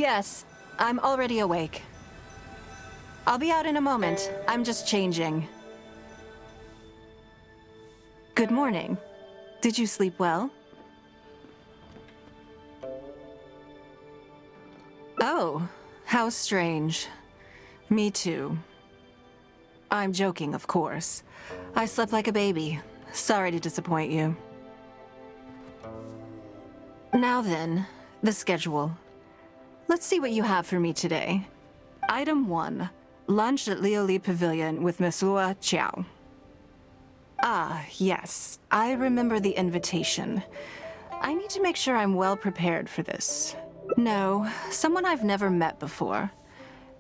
Yes, I'm already awake. I'll be out in a moment. I'm just changing. Good morning. Did you sleep well? Oh, how strange. Me too. I'm joking, of course. I slept like a baby. Sorry to disappoint you. Now then, the schedule. Let's see what you have for me today. Item 1. Lunch at Lioli Pavilion with Miss Lua Chiao. Ah, yes. I remember the invitation. I need to make sure I'm well prepared for this. No, someone I've never met before.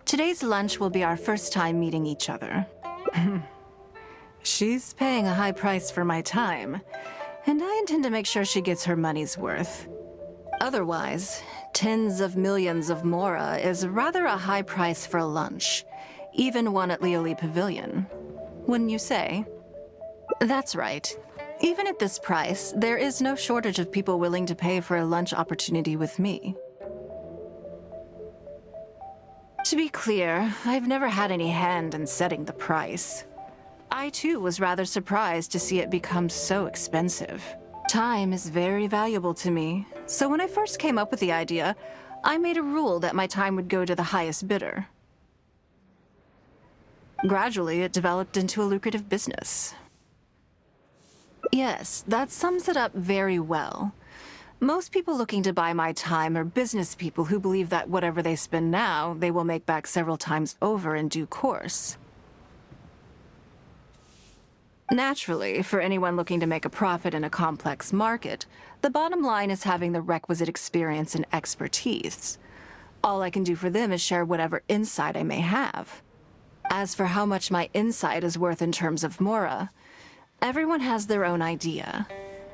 Today's lunch will be our first time meeting each other. She's paying a high price for my time, and I intend to make sure she gets her money's worth. Otherwise, tens of millions of mora is rather a high price for a lunch, even one at Lioli Pavilion. Wouldn't you say? That's right. Even at this price, there is no shortage of people willing to pay for a lunch opportunity with me. To be clear, I've never had any hand in setting the price. I too was rather surprised to see it become so expensive. Time is very valuable to me, so when I first came up with the idea, I made a rule that my time would go to the highest bidder. Gradually, it developed into a lucrative business. Yes, that sums it up very well. Most people looking to buy my time are business people who believe that whatever they spend now, they will make back several times over in due course. Naturally, for anyone looking to make a profit in a complex market, the bottom line is having the requisite experience and expertise. All I can do for them is share whatever insight I may have. As for how much my insight is worth in terms of mora, everyone has their own idea.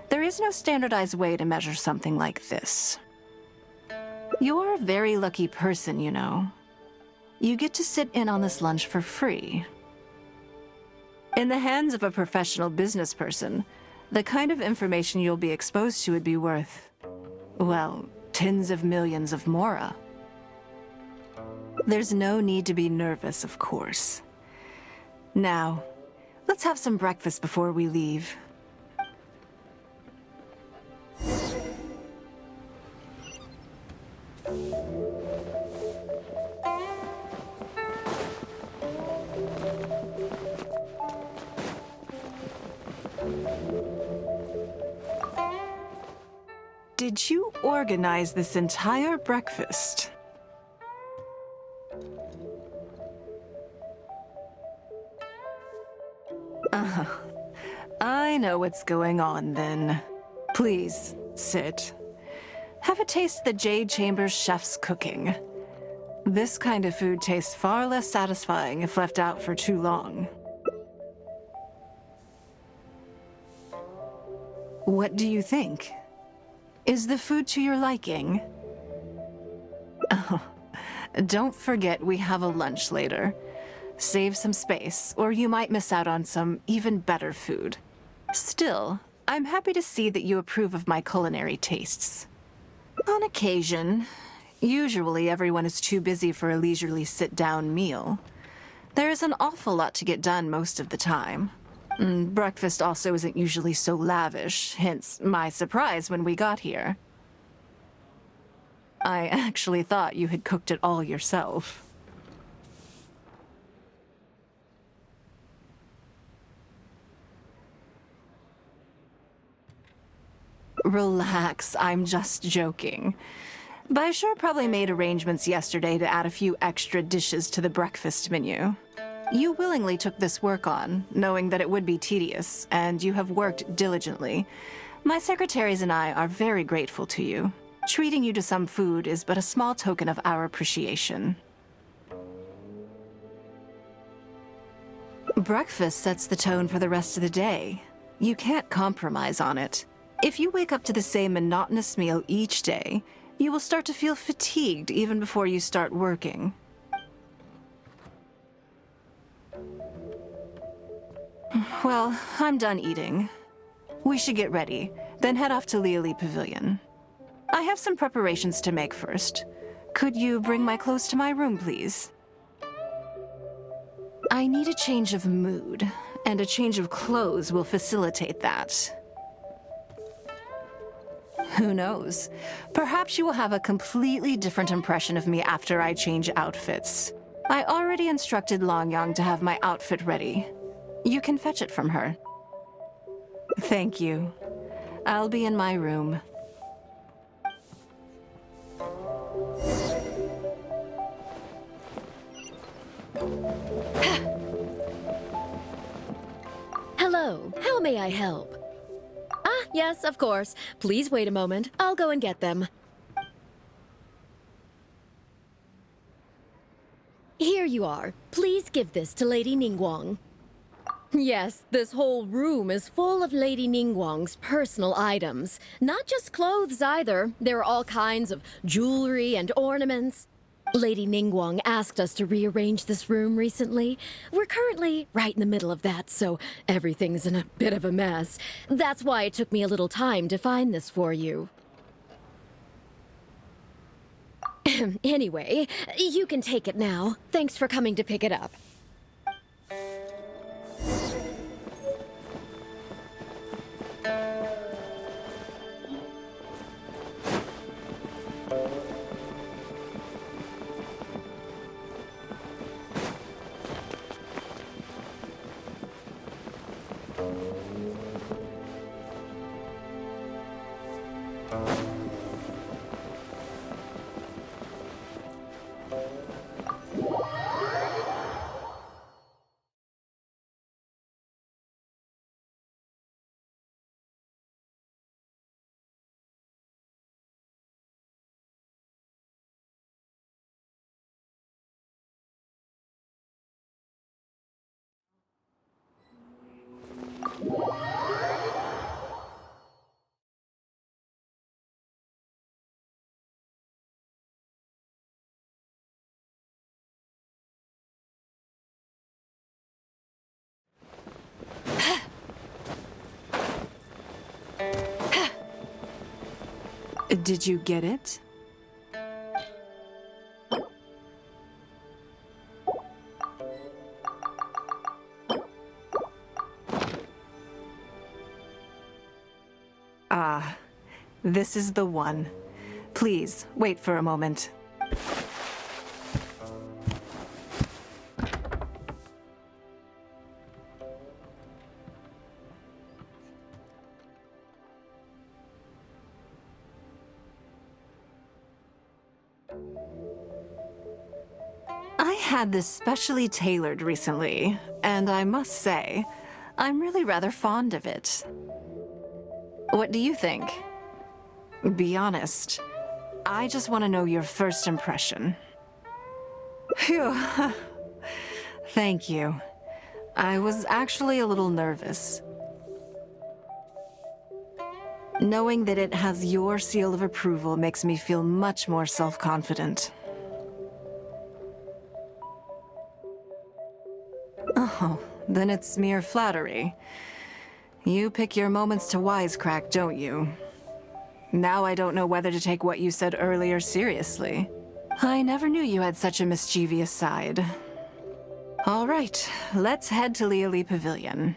There is no standardized way to measure something like this. You're a very lucky person, you know. You get to sit in on this lunch for free. In the hands of a professional business person, the kind of information you'll be exposed to would be worth, well, tens of millions of mora. There's no need to be nervous, of course. Now, let's have some breakfast before we leave. Did you organize this entire breakfast? I know what's going on then. Please, sit. Have a taste of the Jade Chamber's chef's cooking. This kind of food tastes far less satisfying if left out for too long. What do you think? Is the food to your liking? Oh, don't forget we have a lunch later. Save some space, or you might miss out on some even better food. Still, I'm happy to see that you approve of my culinary tastes. On occasion. Usually everyone is too busy for a leisurely sit-down meal. There is an awful lot to get done most of the time. Breakfast also isn't usually so lavish, hence my surprise when we got here. I actually thought you had cooked it all yourself. Relax, I'm just joking. Baisher probably made arrangements yesterday to add a few extra dishes to the breakfast menu. You willingly took this work on, knowing that it would be tedious, and you have worked diligently. My secretaries and I are very grateful to you. Treating you to some food is but a small token of our appreciation. Breakfast sets the tone for the rest of the day. You can't compromise on it. If you wake up to the same monotonous meal each day, you will start to feel fatigued even before you start working. Well, I'm done eating. We should get ready, then head off to Lioli Pavilion. I have some preparations to make first. Could you bring my clothes to my room, please? I need a change of mood, and a change of clothes will facilitate that. Who knows? Perhaps you will have a completely different impression of me after I change outfits. I already instructed Longyang to have my outfit ready. You can fetch it from her. Thank you. I'll be in my room. Hello, how may I help? Ah, yes, of course. Please wait a moment. I'll go and get them. Here you are. Please give this to Lady Ningguang. Yes, this whole room is full of Lady Ningguang's personal items. Not just clothes either. There are all kinds of jewelry and ornaments. Lady Ningguang asked us to rearrange this room recently. We're currently right in the middle of that, so everything's in a bit of a mess. That's why it took me a little time to find this for you. Anyway, you can take it now. Thanks for coming to pick it up. Did you get it? Ah, this is the one. Please, wait for a moment. I had this specially tailored recently, and I must say, I'm really rather fond of it. What do you think? Be honest. I just want to know your first impression. Phew. Thank you. I was actually a little nervous. Knowing that it has your seal of approval makes me feel much more self-confident. Oh, then it's mere flattery. You pick your moments to wisecrack, don't you? Now I don't know whether to take what you said earlier seriously. I never knew you had such a mischievous side. All right, let's head to Liali Pavilion.